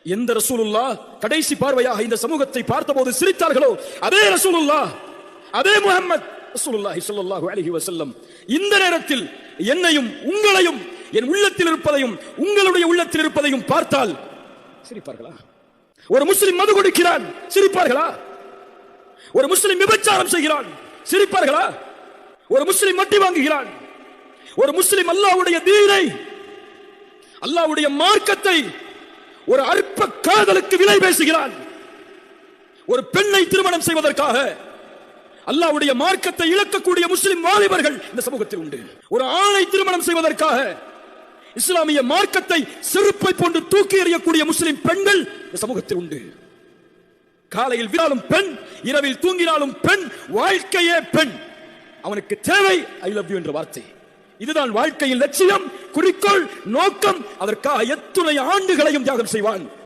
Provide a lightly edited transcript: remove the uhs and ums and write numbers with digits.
எந்த ரசூலுல்லாஹ் கடைசி பார்வையாக இந்த சமூகத்தை பார்த்தபோது சிரித்தார்களோ அதே ரசூலுல்லாஹ், அதே முஹம்மத் ரசூலுல்லாஹி ஸல்லல்லாஹு அலைஹி வஸல்லம் இந்த நேரத்தில் என்னையும் உங்களையும் என் உள்ளத்தில் இருப்பதையும் உங்களுடைய உள்ளத்தில் இருப்பதையும் பார்த்தால் சிரிப்பார்களா? ஒரு முஸ்லிம் மது குடிக்கிறான், சிரிப்பார்களா? ஒரு முஸ்லிம் விபச்சாரம் செய்கிறான், சிரிப்பார்களா? ஒரு முஸ்லிம் வட்டி வாங்குகிறான், ஒரு முஸ்லிம் அல்லாஹ்வுடைய தீனை, அல்லாஹ்வுடைய மார்க்கத்தை ஒரு அற்ப காதலுக்கு விலை பேசுகிறான், ஒரு பெண்ணை திருமணம் செய்வதற்காக அல்லாஹ்வுடைய மார்க்கத்தை இழக்கக்கூடிய முஸ்லிம் வாலிபர்கள் இந்த சமூகத்தில் உண்டு. ஒரு ஆணை திருமணம் செய்வதற்காக இஸ்லாமிய மார்க்கத்தை செருப்பை போன்று தூக்கி எறியக்கூடிய முஸ்லிம் பெண்கள் இந்த சமூகத்தில் உண்டு. காலையில் விழாலும் பெண், இரவில் தூங்கினாலும் பெண், வாழ்க்கையே பெண். அவனுக்கு தேவை ஐ லவ் யூ என்ற வார்த்தை. இதுதான் வாழ்க்கையின் லட்சியம், குறிக்கோள், நோக்கம். அதற்காக எத்துணை ஆண்டுகளையும் தியாகம் செய்வான்.